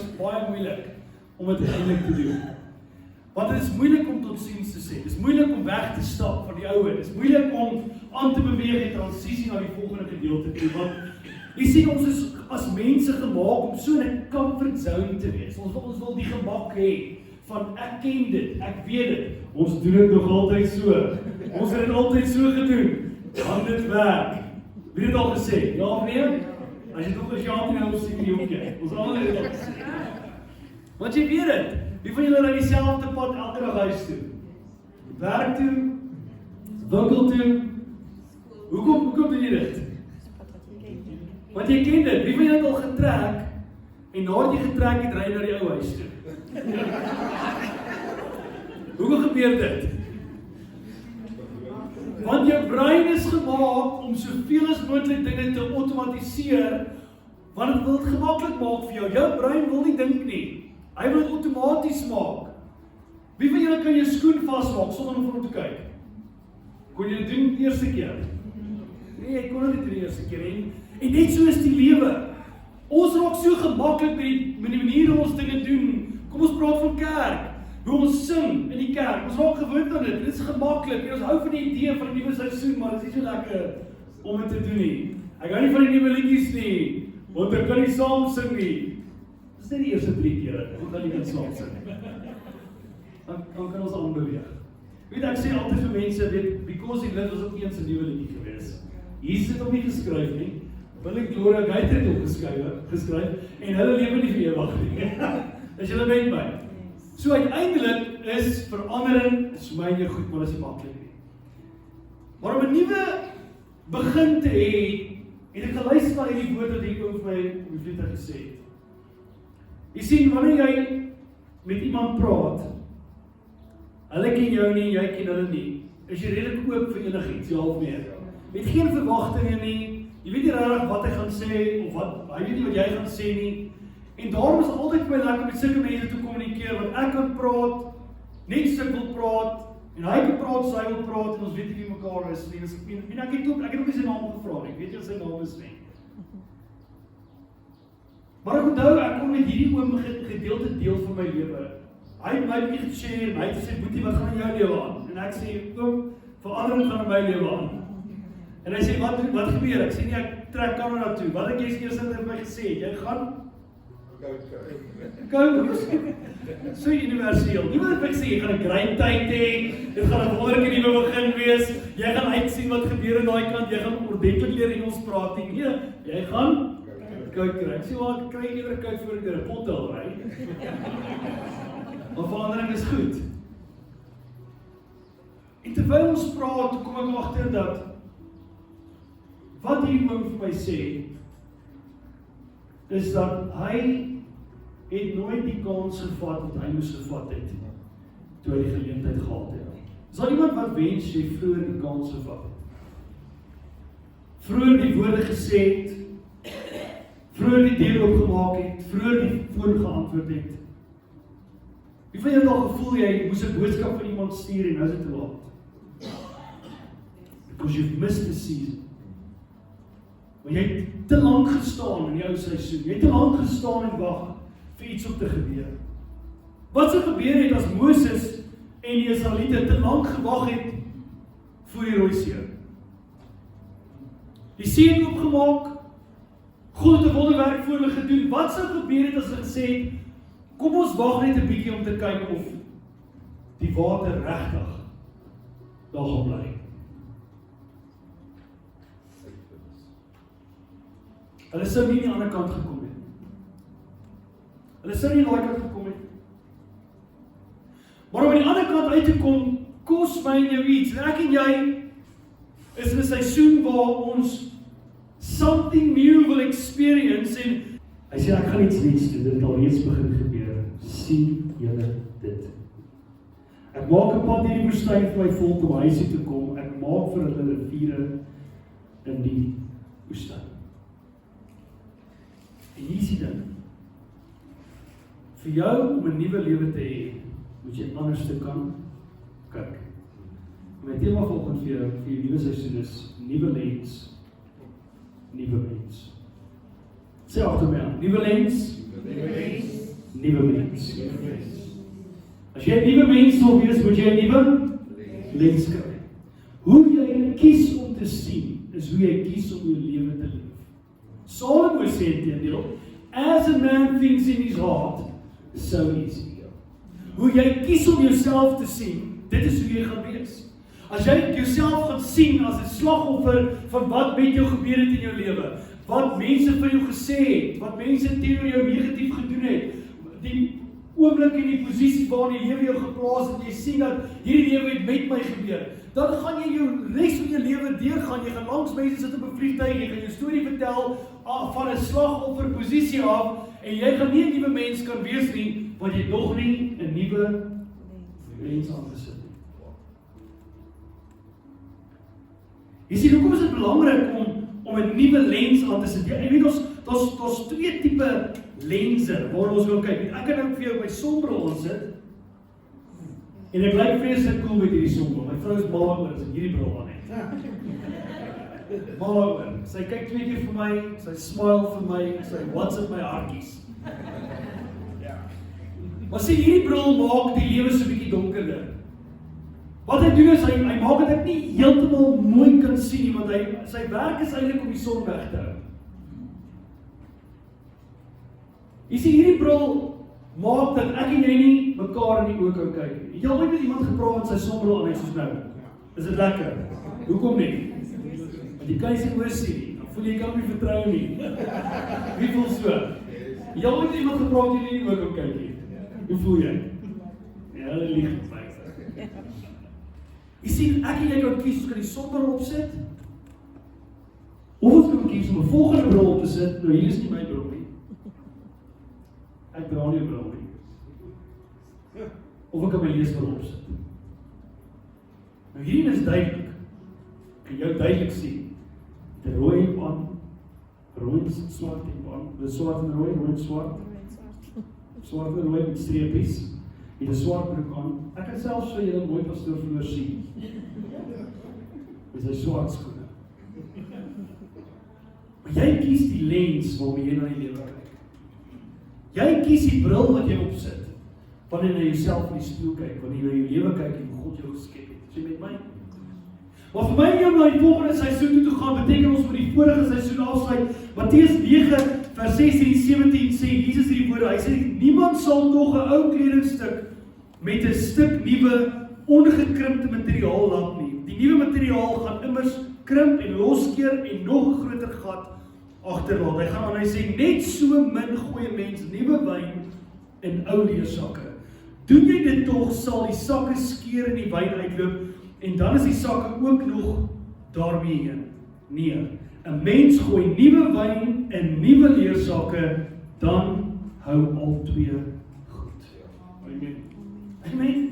is baie moeilik om dit eintlik te doen. Want dit is moeilik om tot siens te sê. Dit is moeilik om weg te stap van die ou. Dit is moeilik om aan te beweeg en transisie na die volgende gedeelte toe. Want jy sien, ons is as mense gemaak om so in 'n comfort zone te wees. Ons wil die gemak hê van ek ken dit, ek weet dit. Ons doen dit nog altyd so. Ons het dit altyd so gedoen. Dan dit werk. Wie het dit al gesê? Ja of nee? As jy nog as jy aan nou seker die hoekie. Ons almal het dit al gesê. Want jy weet dit. Wie van julle ry dieselfde pad elke dag huis toe? Werk toe, winkel toe. Hoekom doen jy dit? Want jy ken dit. Wie van julle het al getrek en nadat jy getrek het, ry na die ou huis toe? Hoekom gebeur dit? Want jou brein is gemaak om soveel as moontlik dinge te outomatiseer, want dit wil dit gemaklik maak vir jou. Jou brein wil nie dink nie. Hy wil dit outomaties maak. Wie van julle kan jou skoen vasmaak sonder om vir hom te kyk? Kon jy dit doen die eerste keer? Nee, ek kon dit nie die eerste keer nie. En net so is die lewe. Ons raak so gemaklik met die manier hoe ons dinge doen. Kom ons praat van kerk. Hoe ons sing in die kerk. Ons raak gewoond aan dit. Dit is gemaklik. En ons hou van die idee van die nuwe seisoen, maar dit is nie so lekker om dit te doen nie. Ek hou nie van die nuwe liedjies nie, want ek kan nie saam sing nie. Dis net die eerste 3 keer. Ons kan nie saam sing. Dan kan ons aanbeweeg. Weet ek sê altyd vir mense, weet, Because He Lives was ook eens 'n nuwe liedjie gewees. Jesus het hom nie geskryf nie. Billy Gloria Gaither het hom geskryf en hulle lewe nie vir ewig nie. As julle weet my. So uiteindelik is verandering is vir my nie goed, maar dit is nie maklik nie. Maar om 'n nuwe begin te hê, en ek geluister na hierdie woorde wat ek vir my vriende gesê het. Jy sien, wanneer jy met iemand praat, hulle ken jou nie, jy ken hulle nie, is jy redelik oop vir enigiets, ja of nee. Met geen verwagtinge nie, jy weet nie regtig wat hy gaan sê, of wat, hy weet nie wat jy gaan sê nie. En daarom is het altyd vir my lekker met sulke mense te kommunikeer, want ek kan praat, net so ek wil praat, en hy kan praat, so hy wil praat, en ons weet nie wie mekaar is nie. En ek het ook nie sy naam gevra nie, ek weet nie wat sy naam is nie. Maar ek onthou, ek kon met hierdie oom gedeelte deel van my lewe. Hy het my bietjie geshare, en hy het gesê, Boetie, wat gaan in jou lewe aan? En ek sê, oom, verandering gaan in my lewe aan. En hy sê, wat gebeur? Ek sê nie, ek trek Canada toe. Wat ek eers vir my gesê, jy gaan Go, so universeel. Niemand het my gesê, jy gaan 'n great tyd hê, dit gaan 'n wonderlike nuwe begin wees, jy gaan uitsien wat gebeur aan daai kant, jy gaan ordentlik leer Engels praat nie. Nee, jy gaan koud kry. Ek sê, waar kry jy eerder koud voor ek deur 'n pothol ry? Maar verandering is goed. En terwyl ons praat, kom ek agter dat wat hier oom vir my sê, is dat hy het nooit die kans gevat wat hy moes gevat het, toe hy die geleentheid gehad het. Is daar iemand wat wens jy vroeër die kans gevat het? Vroeër die woorde gesê het, vroeër die deur oopgemaak het, vroeër die foon geantwoord het. Wie van julle al gevoel jy moes 'n boodskap van iemand stuur en nou is dit te laat? Because you've missed the season. Want jy het te lank gestaan in die ou seisoen. Jy het te lank gestaan en wag vir iets om te gebeur. Wat sou gebeur het as Moses en die Israeliete te lank gewag het voor die Rooi See? Die see het oopgemaak, God het 'n wonderwerk voor hulle gedoen. Wat sou gebeur het as hulle gesê het, kom ons wag net 'n bietjie om te kyk of die water regtig daar gaan bly? Hulle sou nie aan die ander kant gekom het. Hulle sou nie aan daai kant gekom het. Maar om aan die ander kant uit te kom, kos my en jou iets. En ek en jy is in 'n seisoen waar ons something new will experience en hy sê ek gaan iets nuuts doen, dit het al reeds begin gebeur. Sien julle dit? Ek maak 'n pad hierdie woestyn vir my volk om huis toe te kom. Ek maak vir hulle riviere in die woestyn. En hier is die ding. Vir jou om 'n nuwe lewe te hê, moet jy anders te kan kyk. My tema volgens vir jou nuwe seisoen is nuwe lens, nuwe mens. Sê agter my aan, nuwe lens, As jy 'n nuwe mens wil wees, moet jy 'n nuwe lens kry. Hoe jy kies om te sien, is hoe jy kies om jou lewe te leef. Salomo sê teendeel, as a man thinks in his heart, so is he. Hoe jy kies om jouself te sien, dit is hoe jy gaan wees. As jy jouself gaan sien as 'n slagoffer van wat met jou gebeur het in jou lewe, wat mense vir jou gesê het, wat mense teenoor jou negatief gedoen het, die oomblik en die posisie waarin die lewe jou geplaas het, jy sien dat hierdie lewe het met my gebeur, dan gaan jy jou res van jou lewe deurgaan, jy gaan langs mense sit op 'n vliegtuig, jy gaan jou storie vertel van 'n slagofferposisie af, en jy gaan nie 'n nuwe mens kan wees nie, want jy nog nie 'n nuwe mens aangesit het. Jy sien, hoekom is dit belangrik om 'n nuwe lens aan te sit? Jy weet, daar's twee tipe lense waar ons wil kyk. Ek kan nou vir jou my sonbril aansit, en ek lyk vreeslik cool met hierdie sonbril. My vrou is mal oor as ek hierdie bril aan het. Mal oor. Sy kyk 2 keer vir my, sy smile vir my, sy WhatsApp my hartjies. Maar sien, hierdie bril maak die lewe so 'n bietjie donkerder. Wat hy doen is, hy maak dat ek nie heeltemal mooi kan sien nie, want sy werk is eintlik om die son weg te hou. Jy sien, hierdie bril maak dat ek en jy nie mekaar in die oë kan kyk nie. Het jy al ooit met iemand gepraat met sy sonbril aan het soos nou? Is dit lekker? Hoekom nie? Want jy kan nie sy oë sien nie, dan voel jy kan nie vertrou nie. Wie voel so? Het jy al ooit met iemand gepraat wat jy nie in die oë kan kyk nie? Hoe voel jy? Ja, hulle lieg met my. Jy sien, ek en jy kan kies, ons kan die sonbril opsit, of ons kan kies om 'n volgende bril op te sit. Nou, hier is nie my bril nie. Ek dra nie 'n bril nie. Of ek kan my leesbril opsit. Nou, hierin is duidelik. Ek kan jou duidelik sien. Die rooi aan, rooi swart aan, swart en rooi, rooi swart. Swart en rooi met streepies. Jy het 'n swart broek aan. Ek kan selfs vir julle mooi pastoor vloer sien. Dis 'n swart skoene. Maar jy kies die lens waarmee jy na die lewe kyk. Jy kies die bril wat jy opsit, wanneer jy na jouself in die spieël kyk, wanneer jy na jou lewe kyk en hoe God jou geskep het. Is jy met my? Maar vir my om na die volgende seisoen toe te gaan, beteken ons vir die vorige seisoen afsluit. Matteus 9 vers 16-17 sê Jesus hierdie woorde. Hy sê, niemand sal tog 'n ou kledingstuk met 'n stuk nuwe ongekrimpte materiaal laat nie. Die nuwe materiaal gaan immers krimp en loskeer en nog 'n groter gat agterlaat. Hy gaan aan, hy sê, net so min gooi 'n mens nuwe wyn in ou leersakke. Doen jy dit tog, sal die sakke skeur en die wyn uitloop, en dan is die sakke ook nog daarmee heen. Nee, 'n mens gooi nuwe wyn in nuwe leersakke, dan hou al twee goed. Amen. Amen.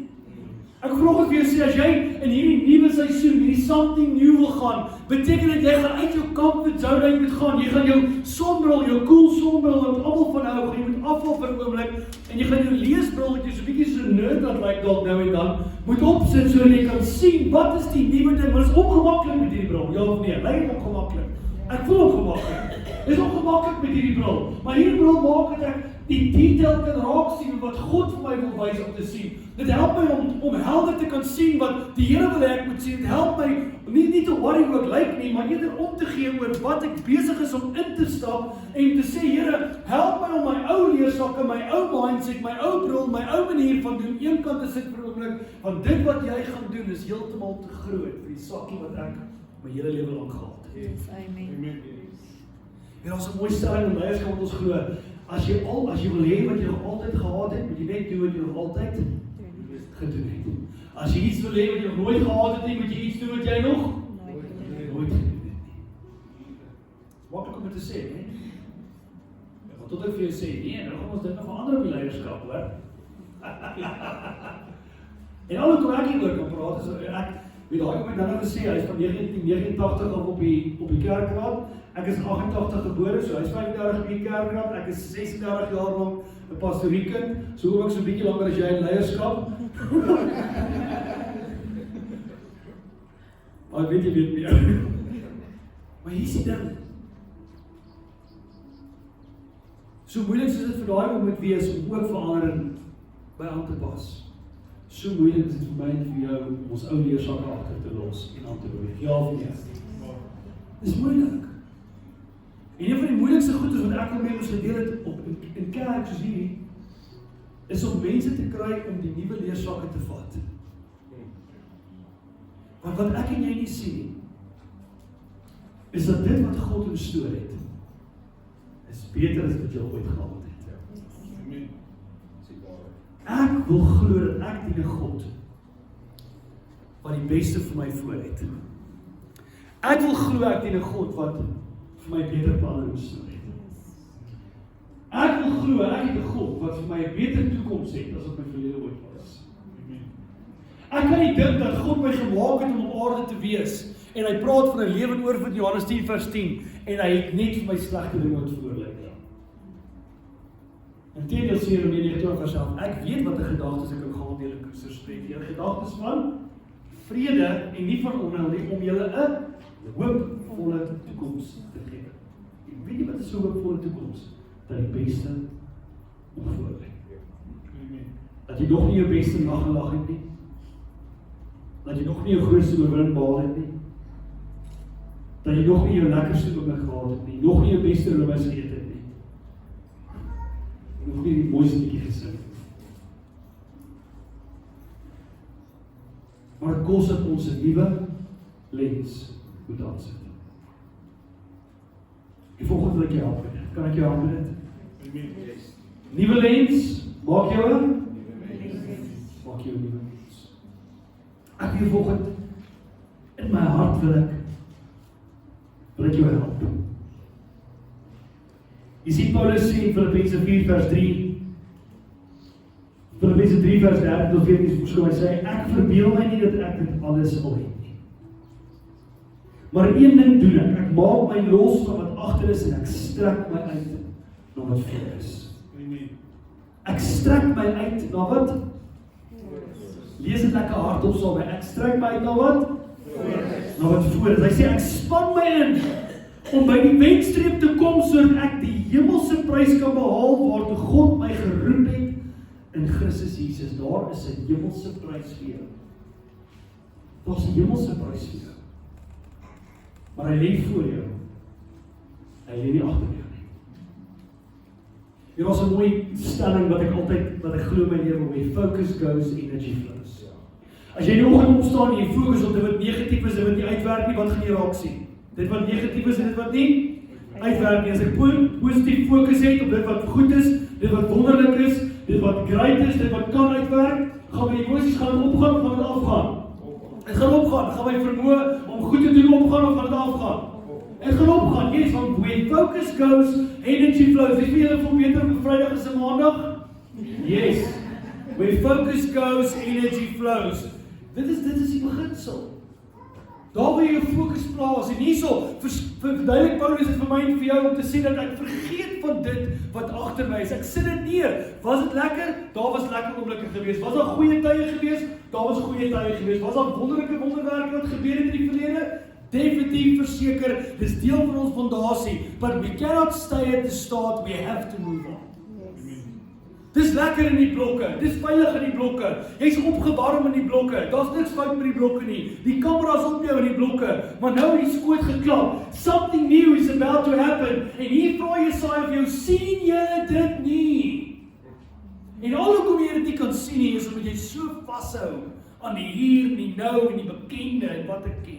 Ek vra vir jou sê, as jy in hierdie nuwe seisoen, hierdie something new wil gaan, beteken dit jy gaan uit jou comfort zone uit moet gaan. Jy gaan jou sonbril, jou cool sonbril wat almal van hou, jy moet afval vir 'n oomblik, en jy gaan jou leesbril wat jy so 'n bietjie so nerd dat lyk dalk nou en dan, moet opsit sodat jy kan sien wat is die nuwe ding. Maar dit is ongemaklik met hierdie bril, ja of nee? Lyk dit ongemaklik? Ek voel ongemaklik. Dit is ongemaklik met hierdie bril, maar hierdie bril maak dat ek die detail kan raak sien wat God vir my wil wys om te sien. Dit help my om helder te kan sien wat die Here wil hê ek moet sien. Dit help my nie te worry hoe ek lyk nie, maar eerder om te gee oor wat ek besig is om in te stap en te sê, Here, help my om my ou leersakke, my ou mindset, my ou bril, my ou manier van doen een kant te sit vir 'n oomblik, want dit wat jy gaan doen is heeltemal te groot vir die sakkie wat ek my hele lewe lank gehad het. Yes, amen. En ons 'n mooi stelling in leierskap wat ons glo. As jy wil hê wat jy nog altyd gehad het, moet jy net doen wat jy nog altyd gedoen het. As jy iets wil hê wat jy nog nooit gehad het nie, moet jy iets doen wat jy nog nooit gedoen het nie. Maklik om dit te sê, hè? Maar tot ek vir jou sê, nee, nou gaan ons dit nog verander op die leierskap, hoor. En al hoe ek hieroor kan praat, is ek weet daai ooit dan gesê, hy is van 1989 af op die kerkraad. Ek is 88 gebore, so hy is 35 op die kerkraad. Ek is 36 jaar lank 'n pastoriekind, so ook so 'n bietjie langer as jy in leierskap. Maar weet jy meer. Maar hier is die ding. So moeilik soos dit vir daai ou moet wees om ook verandering by aan te pas. So moeilik is dit vir my en vir jou om ons ou leersakke agter te los en aan te beweeg. Ja of nee? Dis moeilik. En een van die moeilikste goedes wat ek met ons gedeel het in kerk soos hierdie, is om mense te kry om die nuwe leersakke te vat. Want wat ek en jy nie sien, is dat dit wat God instoor het, is beter as wat jy ooit gehad het. Ek wil glo dat ek dien 'n God wat die beste vir my voor het. Ek wil glo ek dien 'n God wat vir my beter planne instoor het. Ek wil glo ek het 'n God wat vir my 'n beter toekoms het as wat my verlede ooit was. Ek kan nie dink dat God my gemaak het om op aarde te wees en hy praat van 'n lewe en oorwin Johannes 10 vers 10 en hy het net vir my slegte dinge wat voorlê. Inteendeel sê hy in 29 vers 11, ek weet wat 'n gedagtes ek in gehandelde koester spreek. Julle gedagtes van vrede en nie van onheil nie, om julle 'n hoopvolle toekoms te gee. Ek weet nie wat is so 'n hoopvolle toekoms, dat die beste voor lê. Dat jy nog nie jou beste nag gelag het nie. Dat jy nog nie jou grootste oorwinning behaal het nie. Dat jy nog nie jou lekkerste oomblik gehad het nie. Nog nie jou beste roomys geëet het nie. Nog nie die mooiste liedjie gesing het. Maar dit kos dat ons 'n nuwe lens moet aansit. Die volgende wil ek jou help met dit. Kan ek jou help met dit? Nuwe lens, maak jou 'n nuwe lens. Ek wil volgende in my hart wil ek jou help. Jy sien Paulus sê in Filippense 4 vers 3, Filippense 3 vers 13 tot 14 verskoon, hy sê, ek verbeel my nie dat ek dit alles al het nie. Maar een ding doen ek maak my los van wat agter is en ek strek my uit na wat voor is. Ek strek my uit na wat? Lees dit lekker hardop saam met, ek strek my uit na wat? Na wat voor is. Hy sê, ek span my in om by die wenstreep te kom sodat ek die hemelse prys kan behaal waartoe God my geroep het in Christus Jesus. Daar is 'n hemelse prys vir jou. Daar's 'n hemelse prys vir jou. Maar hy lê voor jou. Hy lê nie agter jou nie. Hier was 'n mooi stelling wat ek glo my lewe mee. Focus goes, energy flows. As jy die oggend opstaan en jy fokus op dit wat negatief is en wat nie uitwerk nie, wat gaan jy raak sien? Dit wat negatief is en dit wat nie uitwerk nie. As ek positief fokus het op dit wat goed is, dit wat wonderlik is, dit wat great is, dit wat kan uitwerk, gaan my emosies gaan opgaan of gaan dit afgaan? Het gaan opgaan. Gaan my vermoë om goed te doen opgaan of gaan dit afgaan? Het gaan opgaan. Yes, want when focus goes, energy flows. Is wie julle voel beter op Vrydag as 'n Maandag? Yes. When focus goes, energy flows. Dit is die beginsel. Daar waar jy jou fokus plaas en hierso verduidelik Paulus dit vir my en vir jou om te sê dat ek vergeet van dit wat agter my is. Ek sit dit neer. Was dit lekker? Daar was lekker oomblikke gewees. Was daar goeie tye gewees? Daar was goeie tye gewees. Was daar wonderlike wonderwerke wat gebeur het in die verlede? Definitief verseker, dis deel van ons fondasie. But we cannot stay at the start, we have to move on. Dis lekker in die blokke, dis veilig in die blokke. Jy's opgewarm in die blokke. Daar's niks fout met die blokke nie. Die kamera's op jou in die blokke, maar nou het die skoot geklap. Something new is about to happen. En hier vra Jesaja vir jou, sien jy dit nie? En al hoekom jy dit nie kan sien nie, is omdat jy so vashou aan die hier, die nou en die bekende en wat ek ken.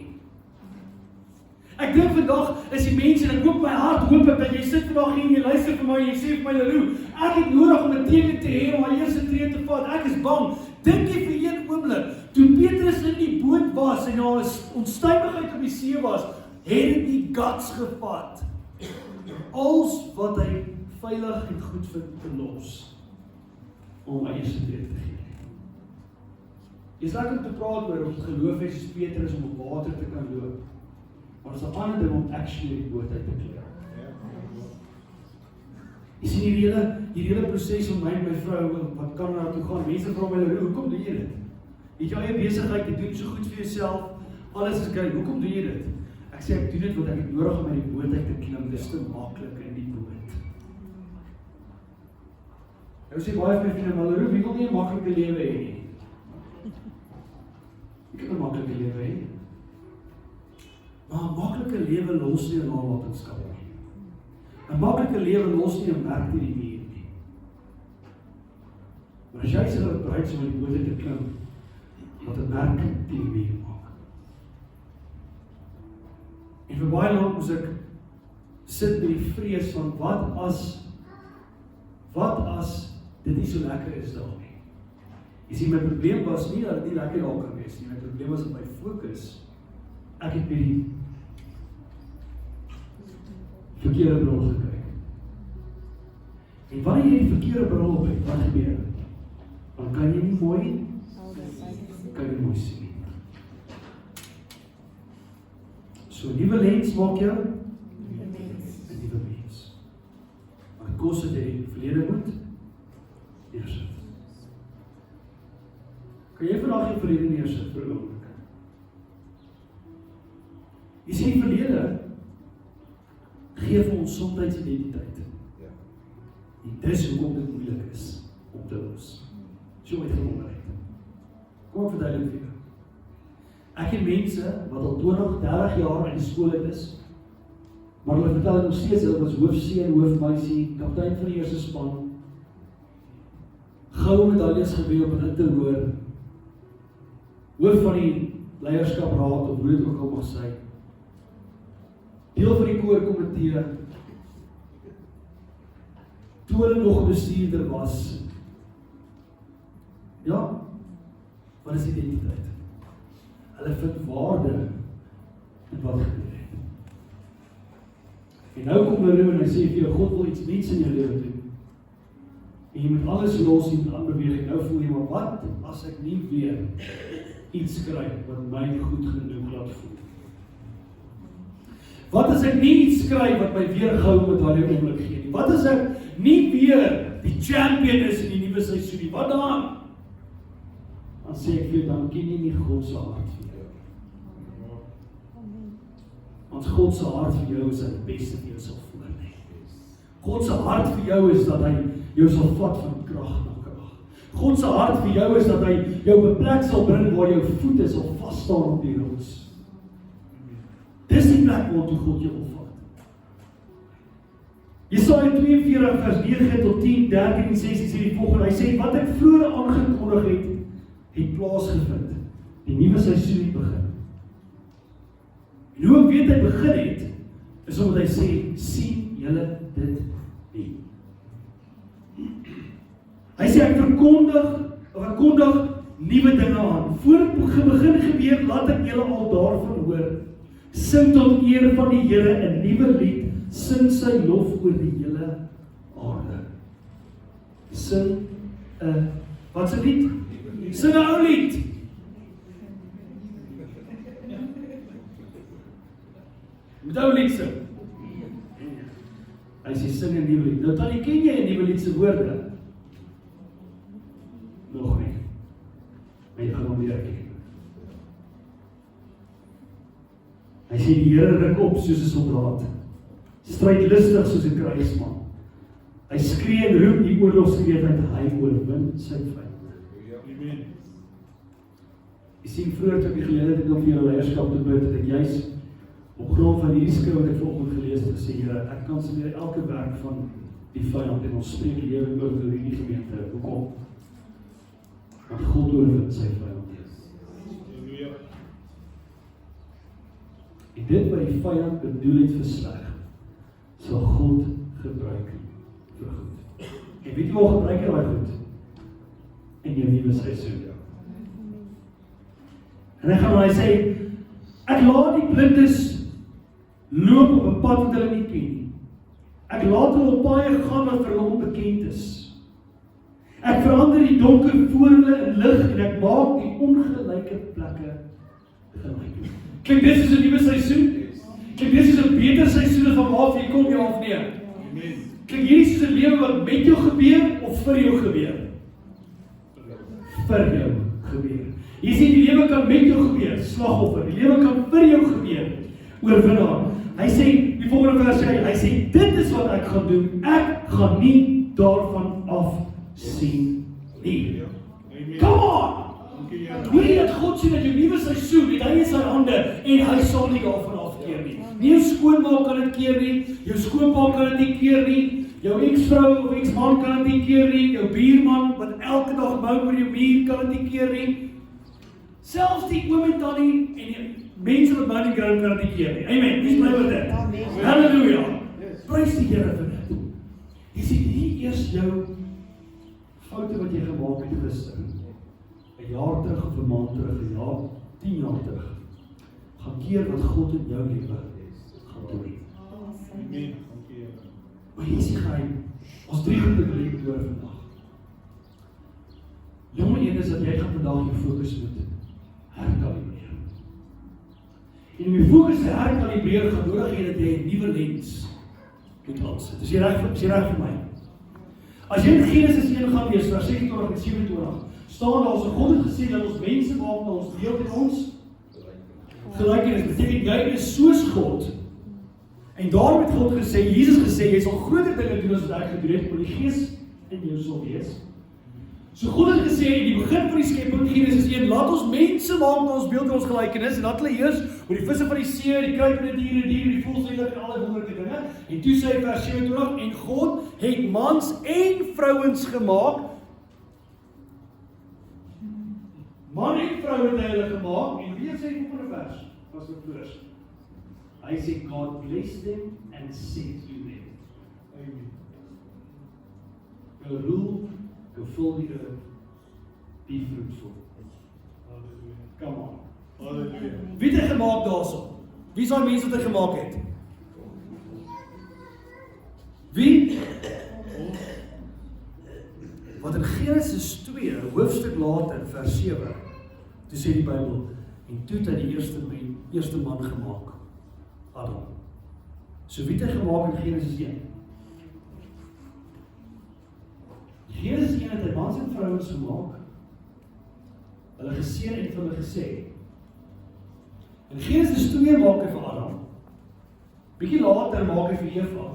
Ek dink vandag is die mense, en ek hoop my hart hoop ek, dat jy sit vandag hier en jy luister vir my en jy sê vir my, Leroe, ek het nodig om 'n teken te hê om my eerste tree te vat. Ek is bang. Dink jy vir een oomblik, toe Petrus in die boot was en daar 'n onstuimigheid op die see was, het dit die guts gevat. Als wat hy veilig en goed vind te los om my eerste tree te gee. Dis lekker om te praat oor of geloof is soos Petrus om op water te kan loop. Maar dit is 'n ander ding om actually die boot uit te klim. Jy sien die hele proses om my en my vrou wat kan nou toe gaan. Mense vra my, hoekom doen jy dit? Het jy eie besigheid, jy doen so goed vir jouself, alles is oukei, hoekom doen jy dit? Ek sê ek doen dit want ek het nodig om uit die boot uit te klim, dis te maklik in die boot. Nou sê baie van my vriende, maar wie wil nie 'n maklike lewe hê nie? 'n maklike lewe hê. Maar 'n maklike lewe los nie 'n nalatenskap nie. 'n maklike lewe los nie 'n merk teen die muur nie. Maar as jy sê bereid is om die bote te klim, wat 'n merk teen die muur maak. En vir baie lank moes ek sit met die vrees van wat as dit nie so lekker is daar nie. Jy sien, my probleem was nie dat dit nie lekker daar kan wees nie. My probleem was dat my fokus, ek het by die verkeerde bril gekyk. En wanneer jy die verkeerde bril op het, wat gebeur? Dan kan jy nie mooi sien nie. So 'n nuwe lens maak jou 'n nuwe mens. Maar dit kos dat jy die verlede moet neersit. Kan jy vandag jou verlede neersit vir 'n oomblik? Jy sien, die verlede gee vir ons soms identiteit. En dis hoekom dit moeilik is om te los. So uitgewonderheid. Kom ek verduidelik vir jou. Ek ken mense wat al 20, 30 jaar in die skool is, maar hulle vertel nog steeds hulle was hoofseun, hoofmeisie, kaptein van die eerste span, goue medaljes gewen op 'n interhoor, hoof van die leierskapraad of hoe dit ook al mag sy, deel van die koorkomitee, toe hulle nog bestuurder was. Ja, wat is identiteit? Hulle vind waarde in wat gebeur het. En nou kom hulle en hy sê vir jou, God wil iets nuuts in jou lewe doen. En jy moet alles los en aanbeweeg. En nou voel jy, maar wat as ek nie weer iets kry wat my goed genoeg laat voel? Wat as ek nie iets kry wat my weer goue medalje oomblik gee nie? Wat as ek nie weer die champion is in die nuwe seisoen nie? Wat dan? Dan sê ek vir jou, dan ken jy nie God se hart vir jou. Want God se hart vir jou is dat die beste vir jou sal voorlê. God se hart vir jou is dat hy jou sal vat van krag na krag. God se hart vir jou is dat hy jou op 'n plek sal bring waar jou voete sal vas staan op die rots. Dis die plek waartoe God jou wil vat. Jesaja 42 vers 9 tot 10, 13 en 16 sê die volgende. Hy sê, wat ek vroeër aangekondig het plaasgevind. Die nuwe seisoen het begin. En hoe ek weet hy begin het, is omdat hy sê, sien julle dit nie. Hy sê, ek kondig nuwe dinge aan. Voor het begin gebeur, laat ek julle al daarvan hoor. Sing tot eer van die Here 'n nuwe lied, sing sy lof oor die hele aarde. Sing 'n, wat se lied? Sing 'n ou lied. Moet ou lied sing. Hy sê sing 'n nuwe lied. Nou dan ken jy 'n nuwe lied se woorde? Nog nie. Maar jy gaan hom weer ken. Hy sê die Here ruk op soos 'n soldaat, stryd lustig soos 'n kruisman. Hy skree en roep die oorlogskreet uit, hy oorwin sy vyand. Amen. Jy sien, vroeër toe ek die geleentheid het om vir jou leierskap te bid, het ek juis op grond van hierdie skrif wat ek vanoggend gelees het gesê, Here, ek kanselleer elke werk van die vyand en ons spreek lewe oor hierdie gemeente. Hoekom? Want God oorwin sy vyand. En dit wat die vyand bedoel het vir sleg, sal God gebruik vir goed. En weet jy waar gebruik hy daai goed? In jou nuwe seisoen. En hy sê, ek laat die blindes loop op 'n pad wat hulle nie ken nie. Ek laat hulle op paaie gaan wat vir hulle onbekend is. Ek verander die donker voor hulle in lig en ek maak die ongelyke plekke gelyk. Klink dit soos 'n nuwe seisoen? Klink dit soos 'n beter seisoen van waar jy kom, ja of nee? Amen. Klink hierdie soos 'n lewe wat met jou gebeur of vir jou gebeur? Vir jou gebeur. Jy sien, die lewe kan met jou gebeur, slagoffer. Die lewe kan vir jou gebeur, oorwinnaar. Hy sê, die volgende vers sê, hy sê, dit is wat ek gaan doen. Ek gaan nie daarvan af sien nie. Come on! Wie het God God sê dat jou nuwe seisoen, het hy in sy hande en hy sal nie daarvan afkeer nie. Nie jou skoonmaak kan dit keer nie, jou skoonpa kan dit nie keer nie, jou ex-vrou of ex-man kan dit nie keer nie, jou buurman wat elke dag bou oor jou muur kan dit nie keer nie. Selfs die oom en tannie en die mense wat nou nie grou kan dit nie keer nie. Amen. Wie bly met dit? Halleluja. Prys die Here vir dit. Jy sien nie eers jou foute wat jy gemaak het gister, 'n jaar terug of 'n maand terug, 'n jaar, 10 jaar terug, gaan keer wat God in jou lewe gaan doen. Amen. Maar hier is die geheim. Ons 3 goede beleef oor vandag. Nommer 1 is dat jy gaan vandag jou fokus moet herkalibreer. En om jou fokus te herkalibreer gaan nodig hê dat jy 'n nuwe lens moet aansit. Is jy reg vir my? As jy in Genesis 1 gaan lees, vers 26 en 27, staan daar, God het gesê dat ons mense maak na ons beeld en ons gelykenis. Dit beteken jy is soos God. En daarom het God gesê, Jesus gesê, jy sal groter dinge doen as wat ek gedoen het, want die Gees in jou sal wees. So God het gesê in die begin van die skepping, Genesis 1, laat ons mense maak na ons beeld en ons gelykenis, en dat hulle eers oor die visse van die see, die kruipende diere, die voëls en alle wonderlike dinge. En toe sê hy vers 27, en God het mans en vrouens gemaak. Man en vrou het hy hulle gemaak, en wie sê die volgende vers? Was dit vers? Hy sê, God blessed them and said to them. Amen. Go rule, go fill the earth, be fruitful. Come on. Wie het hy gemaak daarso? Wie is die mense wat hy gemaak het? Wie? Wat in Genesis 2, hoofstuk later, vers 7, toe sê die Bybel, en toe het hy die eerste man gemaak. Adam. So wie het hy gemaak in Genesis 1? Genesis 1 het hy mans en vrouens gemaak, hulle geseën en vir hulle gesê. In Genesis 2 maak hy vir Adam, bietjie later maak hy vir Eva,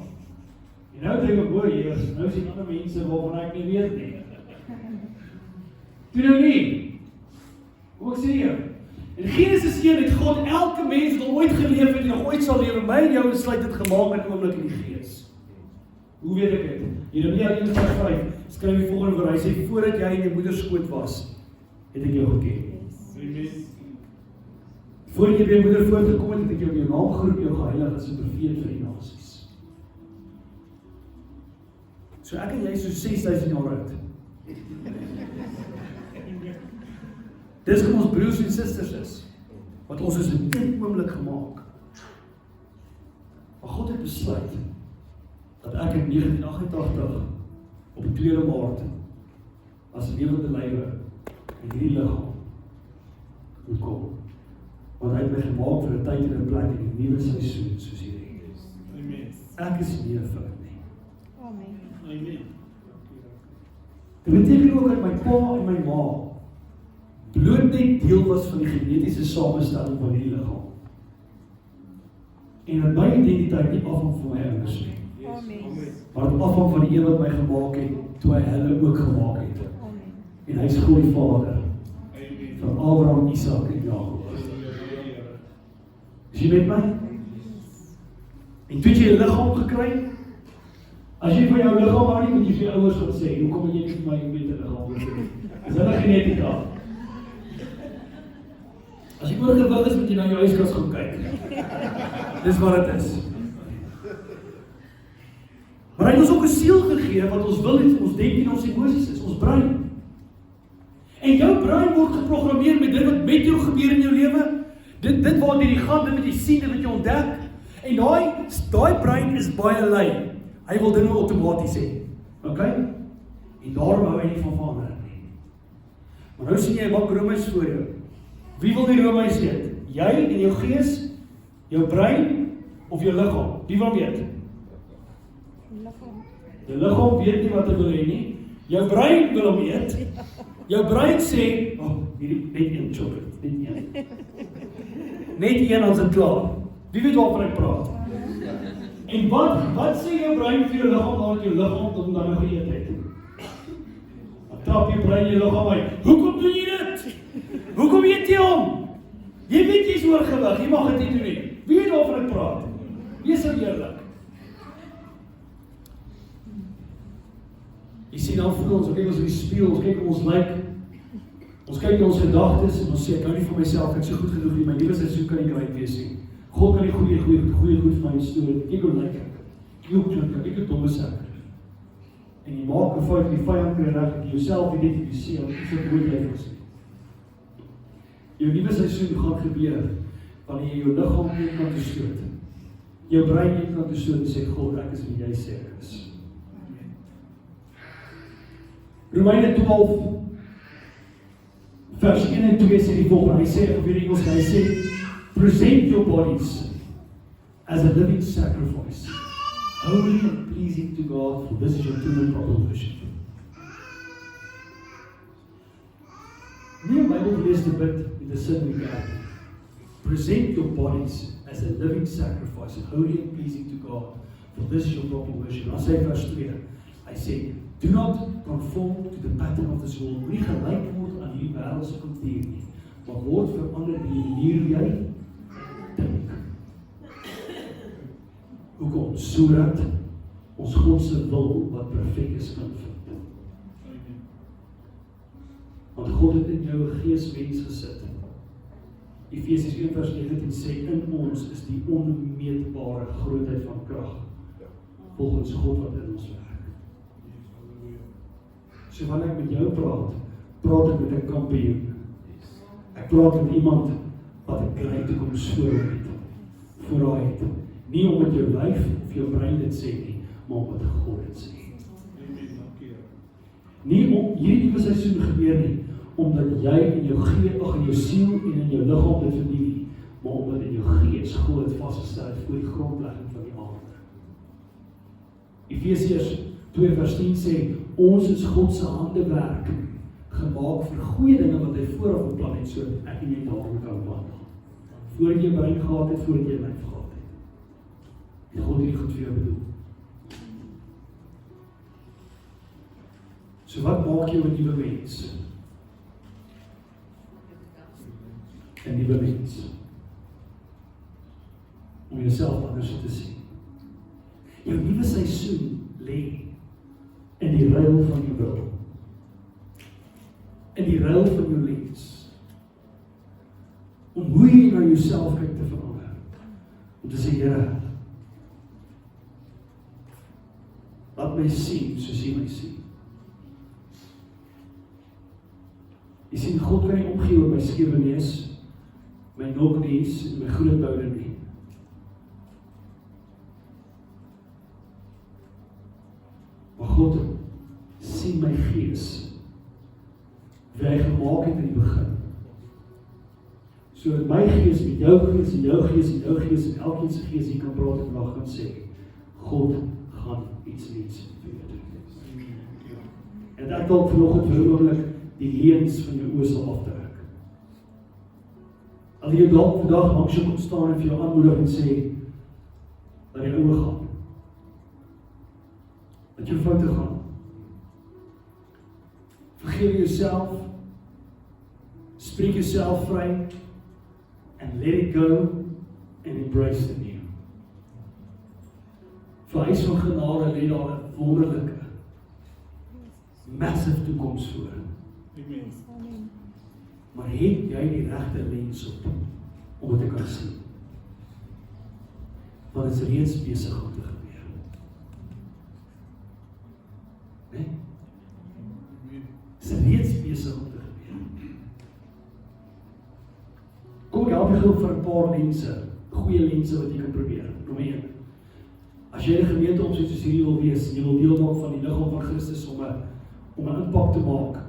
en nou dink ek, hoor eers, nou sien ander mense waarvan ek nie weet nie. Toe nou nie, hoe ek sê jy? In Genesis 1 het God elke mens wat ooit geleef het en nog ooit sal lewe, my en jou besluit het gemaak in 'n oomblik in die Gees. Hoe weet ek dit? Jeremia 1:5 skryf die volgende woord, hy sê, voordat jy in jou moeder skoot was, het ek jou geken. Voordat jy by jou moeder voortgekom het ek jou in jou naam geroep, jou geheilig as 'n profeet vir die nasies. So ek en jy is so 6000 jaar oud. Dis hoe ons broers en susters is, wat ons is in een oomblik gemaak. Maar God het besluit, dat ek in 1988, op die 2de Maart, as lewende lywe, in hierdie liggaam, moet kom. Want hy het my gemaak vir 'n tyd en 'n plek in die nuwe seisoen, soos hierdie. Amen. Ek is nie 'n fout nie. Amen. Amen. Dit beteken ook dat my pa en my ma bloot net deel was van die genetiese samestelling van hierdie liggaam. En dat my identiteit nie afhang van my ouers nie. Maar het afhang van die een wat my gemaak het, toe hy hulle ook gemaak het. En hy is God die Vader van Abraham, Isak en Jakob. Is jy met my? En toe het jy 'n liggaam gekry? As jy van jou liggaam hou nie, moet jy vir jou ouers gaan sê, hoekom het jy nie vir my 'n beter liggaam gekry? Is hulle genetika? As jy oorgewig is, moet jy na jou yskas gaan kyk. Dis wat dit is. Maar hy het ons ook 'n siel gegee, wat ons wil en ons denk en ons emosies is, ons brein. En jou brein word geprogrammeer met dit wat met jou gebeur in jou lewe, dit waar jy gaan, dit wat jy sien, dit wat jy ontdek, en daai brein is baie lui. Hy wil dinge outomaties hê. Okay? En daarom hou hy nie van verandering nie. Maar nou sien jy 'n bak roomys voor jou. Wie wil die roomys eet? Jy en jou gees, jou brein of jou liggaam? Wie wil weet? Jou liggaam weet nie wat hy wil hê nie. Jou brein wil hom eet. Jou brein sê, hierdie net een chocolate, net een. Net een as dit klaar. Wie weet waarvan ek praat? En wat sê jou brein vir jou liggaam nadat jou liggaam tot dan nou geëet het? Dan trap jou brein jou liggaam uit. Hoekom doen jy dit? Hoekom eet jy hom? Jy weet jy's oorgewig, jy mag dit nie doen nie. Wie het daaroor gepraat? Wees so eerlik. Jy sien dan voel ons, kyk ons in die spieël, ons kyk hoe ons lyk. Ons kyk na ons gedagtes en ons sê, ek hou nie van myself, ek is so goed genoeg nie, my nuwe seisoen kan nie reg wees nie. God kan nie goeie goed vir my stoor. Kyk hoe lyk ek. Kyk hoe dom is ek. En jy maak 'n fout, die vyand kry reg, jy jouself identifiseer, wat is dit moet jy gesê. Jou nuwe seisoen gaan gebeur wanneer jy jou liggaam een kant toe stoot. Jou brein een kant toe stoot en sê, God, ek is wie jy sê ek is. Romeine 12 vers 1 en 2 sê die volgende, hy sê, op die Engels, hy sê, present your bodies as a living sacrifice, holy and pleasing to God, for this is your true and proper worship. Nie 'n Bybel lees te bid met 'n sin in die kerk. Present your bodies as a living sacrifice, holy and pleasing to God, for this is your proper worship. Dan sê vers 2, hy sê, do not conform to the pattern of this world. Nie gelyk word aan hierdie wêreldse kultuur nie, maar word verander deur die manier hoe jy dink. Hoekom? Sodat ons God se wil wat perfek is kan vind. Want God het in jou 'n geesmens gesit. Efesiërs 1 vers 19 sê, in ons is die onmeetbare grootheid van krag, volgens God wat in ons werk. So wanneer ek met jou praat ek met 'n kampioen. Ek praat met iemand wat 'n klein toekoms voor haar het. Nie omdat jou lyf of jou brein dit sê nie, maar omdat God dit sê. Nie om hierdie nuwe seisoen gebeur nie, omdat jy in jou gees, in jou siel en in jou liggaam dit verdien nie, maar omdat in jou gees God het vasgestel voor die grondlegging van die aarde. Efesiërs 2 vers 10 sê, ons is God se handewerk, gemaak vir goeie dinge wat hy vooraf beplan het, so ek en jy daarin kan wandel. Voordat jy brein gehad het, voordat jy lyf gehad het. En God het dit goed vir jou bedoel. So wat maak jou 'n nuwe mens? 'n nuwe mens. Om jouself anders te sien. Jou nuwe seisoen lê in die ruil van jou wil. In die ruil van jou lens. Om hoe jy na jouself kyk te verander. Om te sê, Here, laat my sien soos jy my sien. Jy sien, God kan nie omgee oor my skewe neus, my nokneus en my groot boude nie. Maar God sien my gees, wie hy gemaak het in die begin. So dat my gees met jou gees en jou gees en jou gees en elkeen se gees hier kan praat en vandag kan sê, God gaan iets nuuts vir jou doen. En ek dalk vanoggend vir 'n oomblik die leuns van jou oë sal aftrek. Al jy dalk vandag langs jou kom staan en vir jou aanmoedig en sê, dat jy oë gaan. Dat jou foute gaan. Vergewe jouself, spreek jouself vry, and let it go, and embrace the new. Vir huis van genade lê daar 'n wonderlike, massive toekoms voor. Amen. Maar het jy die regte lens op, om dit te kan sien? Want dit is reeds besig om te gebeur. Nee? Dit is reeds besig om te gebeur. Kom ek help jy gou vir 'n paar lense, goeie lense wat jy kan probeer. Nommer 1. As jy 'n gemeente opset soos hierdie wil wees, jy wil deel maak van die liggaam van Christus om 'n impak te maak,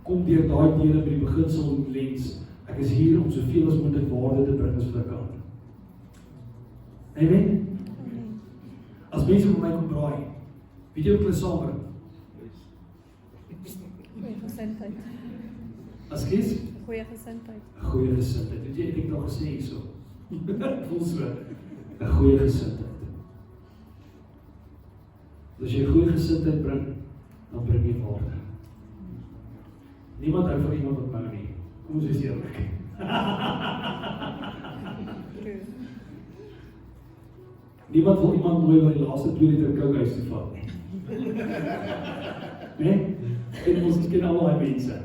kom deur daai dele by die beginsel en lens. Ek is hier om soveel as moontlik waarde te bring as wat ek kan. Amen? As mense vir my kom draai, weet jy wat hulle saam bring? Goeie gesindheid. As kies? Goeie gesindheid. 'n Goeie gesindheid. Het jy dit nog gesê hierso? Voel so. 'n Goeie gesindheid. As jy goeie gesindheid bring, dan bring jy waarde. Niemand hou van iemand wat nou nie. Kom ons wees eerlik. Niemand wil iemand nooi wat die laaste 2 liter Coke huis toe vat nie. Nee? En ons ken allemaal die mense.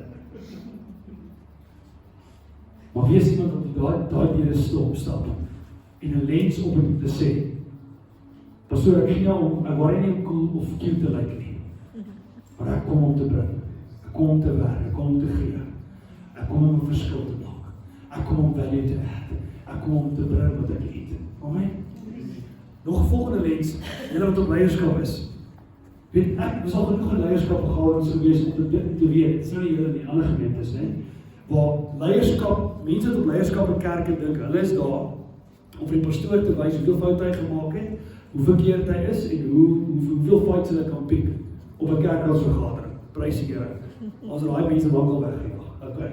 Maar wees iemand wat daai deur stap en 'n lens op het om te sê, pastoor, ek gee nou ek worry nie om cool of cute te lyk nie. Maar ek kom om te bring. Ek kom om te werk, ek kom om te gee. Ek kom om 'n verskil te maak. Ek kom om value te add. Ek kom om te bring wat ek het. Amen. Nog 'n volgende lens, julle wat op leierskap is. Weet ek, ons al genoeg leierskap gegaan gewees om te weet, dit is nou nie julle nie, ander gemeentes, né? Waar leierskap, mense wat op leierskap in kerke dink, hulle is daar om vir die pastoor te wys hoeveel foute hy gemaak het, hoe verkeerd hy is en hoeveel fights hulle kan piek op 'n kerkradsvergadering. Prys die Here. Ons het daai mense lank al weggejaag. Okay.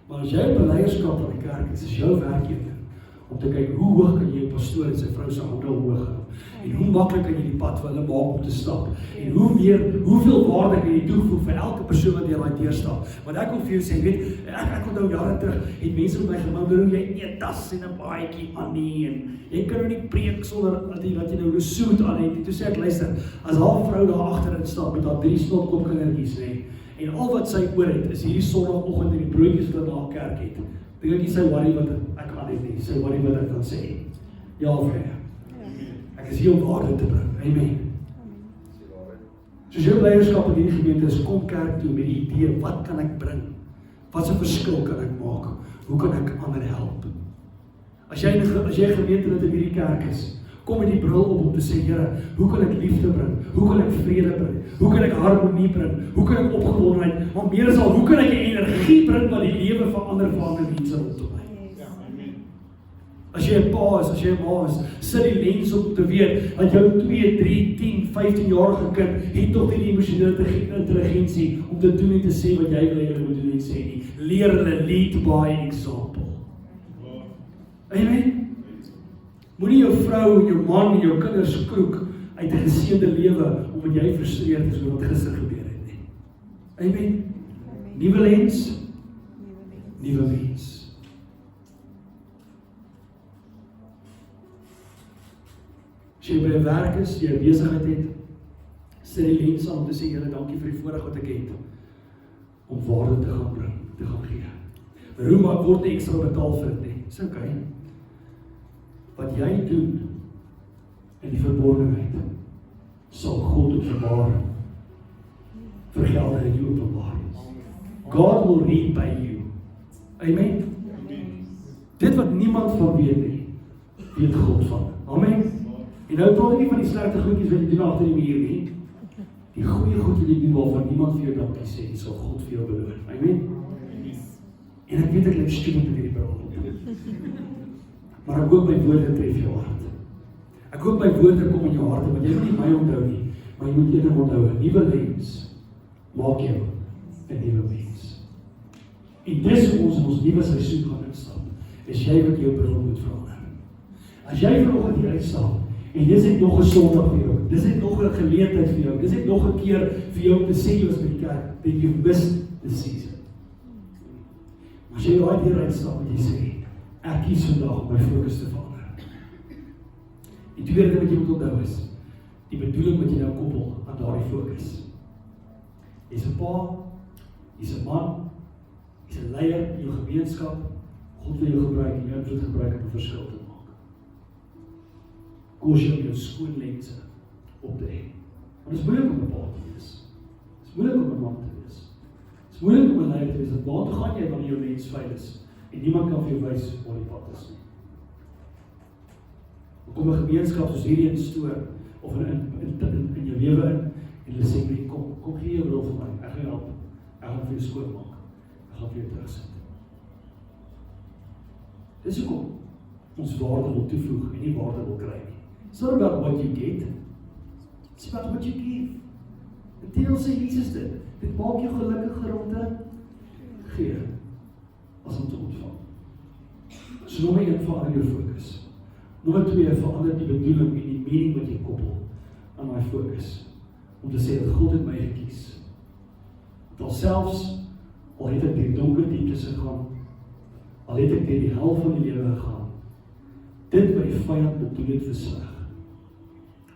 Maar as jy op leierskap van die kerk is, is jou werk hier om te kyk hoe hoog kan jy 'n pastoor en sy vrou se hande hoog hou. En hoe maklik kan jy die pad vir hulle maak om te stap? En hoeveel waarde kan jy toevoeg vir elke persoon wat deur daai deur stap? Want ek wil vir jou sê, weet, ek onthou jare terug, het mense met my gewonder hoe jy eet tas en 'n baadjie aan nie en jy kan nou nie preek sonder dat jy nou 'n suit aan het. Toe sê ek, luister, as haar vrou daar agterin stap met haar 3 snotkop kindertjies, nê, en al wat sy oor het is hierdie Sondagoggend en die broodjies wat hulle na kerk het. Dink ek nie sy worry wat ek aan het nie, sy worry wat ek kan sê. Ja of nee? Ek is hier om waarde te bring. Amen. Soos jou leierskap in hierdie gemeente is, kom kerk toe met die idee, wat kan ek bring? Wat 'n verskil kan ek maak? Hoe kan ek ander help? As jy 'n gemeentelid in hierdie kerk is, kom met die bril op om te sê, Here, hoe kan ek liefde bring? Hoe kan ek vrede bring? Hoe kan ek harmonie bring? Hoe kan ek opgewondenheid? Maar meer as al, hoe kan ek energie bring wat die lewe verander vir ander mense rondom my? As jy 'n pa is, as jy 'n ma is, sit die lens op te weet dat jou 2, 3, 10, 15-jarige kind het tog nie die emosionele intelligensie om te doen en te sê wat jy wil hê hulle moet doen en sê nie. Leer hulle lead by example. Amen. Moenie jou vrou en jou man en jou kinders kroek uit 'n geseënde lewe omdat jy frustreerd is oor wat gister gebeur het nie. Amen. Nuwe lens, nuwe mens. As jy by 'n werk is, jy 'n besigheid het, sit die lens aan om te sê, Here, dankie vir die voorreg wat ek het om waarde te gaan bring, te gaan gee. Roem word nie ekstra betaal vir dit nie. Dis okay. Wat jy doen in die verborgenheid sal God openbaar. Vergelde in jou openbaar. God will repay you. Amen. Dit wat niemand van weet nie, weet God van. Amen. En nou praat ek nie van die slegte goedjies wat jy doen agter die muur nie. Die goeie goed wat jy doen waarvan niemand vir jou dankie sê, sal God vir jou beloon. Amen. En ek weet ek lyk stupid in hierdie bril. Maar ek hoop my woorde tref jou hart. Ek hoop my woorde kom in jou hart, want jy moet nie my onthou nie, maar jy moet een onthou, 'n nuwe lens maak jou 'n nuwe mens. En dis hoe ons in ons nuwe seisoen gaan instap, is jy wat jou bril moet verander. As jy vanoggend hier uitstap, en dis net nog 'n Sondag vir jou, dis net nog 'n geleentheid vir jou, dis net nog 'n keer vir jou om te sê jy was by die kerk, that you missed the season. Maar as jy daai deur uitstap en jy sê, ek kies vandag om my fokus te verander. Die tweede ding wat jy moet onthou is, die bedoeling wat jy nou koppel aan daardie fokus. Jy's 'n pa, jy's 'n man, jy's 'n leier in jou gemeenskap, God wil jou gebruik en jou invloed gebruik om 'n verskil te maak. Koos jy om jou skoon lense op te hê. Want dit is moeilik om 'n pa te wees. Dit is moeilik om 'n man te wees. Dit is moeilik om 'n leier te wees. Waar toe gaan jy wanneer jou lens vuil is? En niemand kan vir jou wys waar die pad is nie. Kom 'n gemeenskap soos hierdie instoor, of in jou lewe in, en hulle sê, kom gee jou rol vir my, ek gaan help, ek gaan vir jou skoon maak, ek gaan vir jou terugsit. Dis hoekom ons waarde wil toevoeg en nie waarde wil kry nie. It's not about what you get, it's about what you give. Inteendeel sê Jesus dit maak jou gelukkiger om te gee, as om te ontvang. So nommer 1, verander jou fokus. Nommer 2, verander die bedoeling en die meaning wat jy koppel aan my fokus. Om te sê dat God het my gekies. Dat al selfs, al het ek die donker dieptes gegaan, al het ek deur die hel van die lewe gegaan, dit wat die vyand bedoel het vir sleg,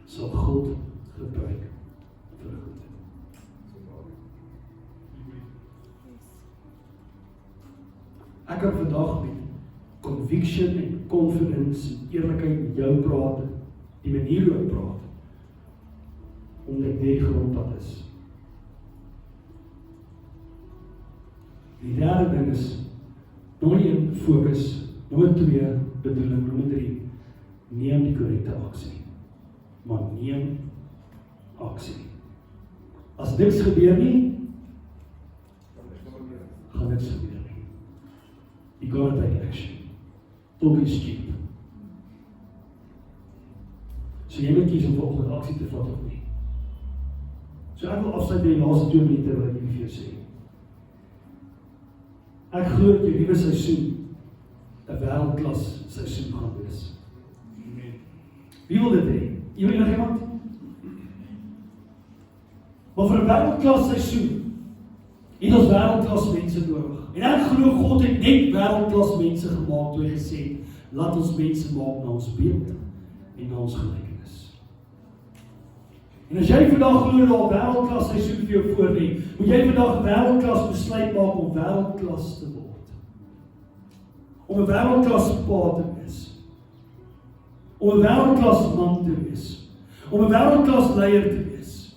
sal God gebruik vir goed. Ek kan vandag met conviction en confidence en eerlikheid met jou praat, die manier hoe ek praat, omdat ek die grondpad is. Die derde ding is, nommer 1, fokus, nommer 2, bedoeling, nommer 3, neem die korrekte aksie. Maar neem aksie. As niks gebeur nie, gaan niks gebeur nie. You gotta take action. Talk is cheap. So jy moet kies om volgende aksie te vat of nie. So ek wil afsluit by die laaste 2 minute wat ek vir jou sê. Ek glo dat jou nuwe seisoen 'n wêreldklas seisoen gaan wees. Wie wil dit hê? Iemand? Maar vir 'n wêreldklas seisoen het ons wêreldklas mense nodig. En ek glo God het net wêreldklas mense gemaak toe hy gesê het, laat ons mense maak na ons beeld en na ons gelykenis. En as jy vandag glo dat 'n wêreldklas seisoen vir jou voorlê, moet jy vandag wêreldklas besluit maak om wêreldklas te word. Om 'n wêreldklas pa te wees. Om 'n wêreldklas man te wees. Om 'n wêreldklas leier te wees.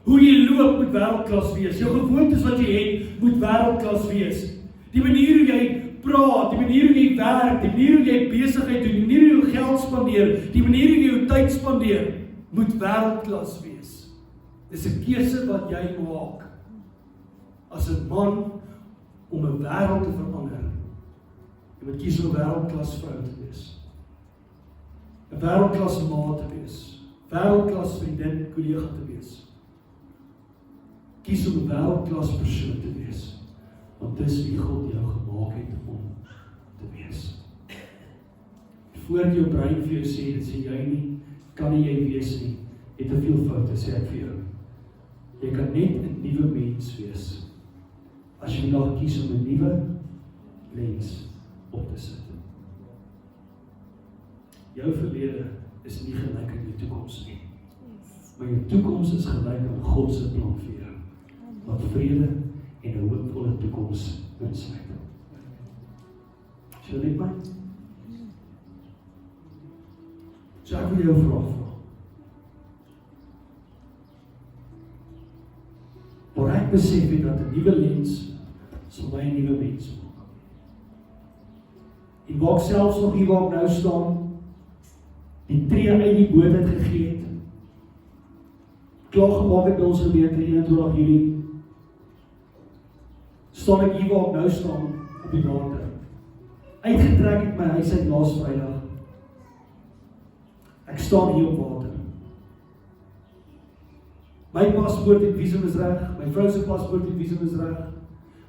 Hoe jy loop moet wêreldklas wees. Jou gewoontes wat jy het moet wêreldklas wees. Die manier hoe jy praat, die manier hoe jy werk, die manier hoe jy besigheid doen, die manier hoe jy geld spandeer, die manier hoe jy jou tyd spandeer, moet wêreldklas wees. Dis 'n keuse wat jy maak as 'n man om 'n wêreld te verander. Jy moet kies om 'n wêreldklas vrou te wees. 'n Wêreldklas ma te wees. Wêreldklas vriendin, kollega te wees. Kies om 'n wêreldklas persoon te wees. Want dis wie God jou gemaak het om te wees. Voordat jou brein vir jou sê, dit sê jy nie, kan nie jy wees nie, het te veel foute, sê ek vir jou. Jy kan net 'n nuwe mens wees, as jy vandag kies om 'n nuwe lens op te sit. Jou verlede is nie gelyk aan jou toekoms nie. Maar jou toekoms is gelyk aan God se plan vir jou, wat vrede en 'n hoopvolle toekoms insluit. Sien jy my? So ek wil jou vra. Maar ek besef het dat 'n nuwe lens sal my 'n nuwe mens maak. En waar ek selfs nog hier waar ek nou staan, die tree uit die boot het gegee het, klaar gemaak het by ons gemeente 21 Julie, staan ek hier waar ek nou staan op die water. Uitgetrek het my huis uit laas Vrydag. Ek staan hier op water. My paspoort en visum is reg, my vrou se paspoort en visum is reg,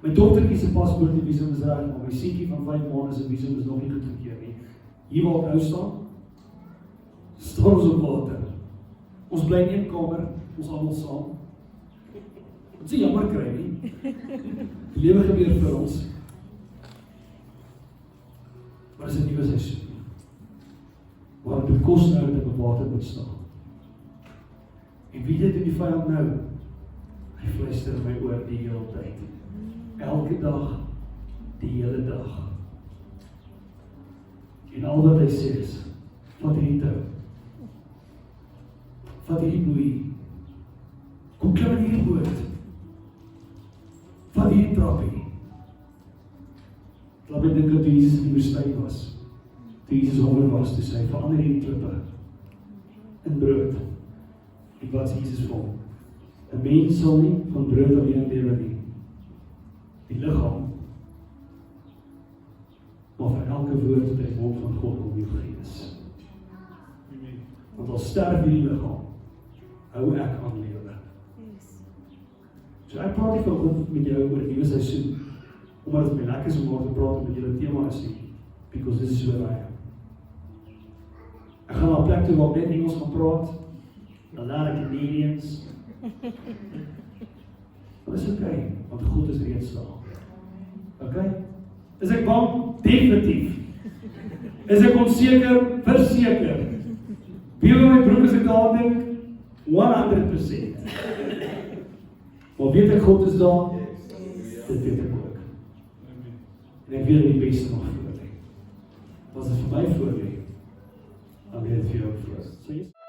my dogtertjie se paspoort en visum is reg, maar my seentjie van 5 maande se visum is nog nie goedgekeur nie. Hier waar ek nou staan ons op water. Ons bly in 'n kamer, ons almal saam. Dit is jammer kry nie. Die lewe gebeur vir ons. Maar is 'n nuwe seisoen. Waar dit kos nou dat ek op water moet staan. En wie dit in die vyand nou? Hy fluister my oor die hele tyd. Elke dag, die hele dag. En al wat hy sê is, vat hierdie tou. Vat hierdie bloei. Kom klim in hierdie boot. Vat hierdie trappie. Laat my dink dat Jesus in die woestyn was. Toe Jesus honger was, toe sê hy, verander hierdie klippe in brood. En wat is Jesus vir hom? 'n Mens sal nie van brood alleen lewe nie. Die liggaam, maar vir elke woord wat uit die mond van God kom, die gees. Want al sterf hierdie liggaam, hou ek aan lewe. So ek praat nie vanoggend met jou oor die nuwe seisoen, omdat het my lekker is om oor te praat met julle thema is nie, because this is where I am. Ek gaan na 'n plek toe waar ek net Engels gaan praat, dan leer ek Canadians. Maar dis okay, want God is reeds daar. Okay? Is ek bang? Definitief. Is ek onseker? Verseker. Wie wil my broek as ek daar dink? 100%. Maar weet ek God is daar? Dit weet ek ook. En ek weet die beste nog voor lê. As dit vir my voor lê, dan weet ek vir jou voor.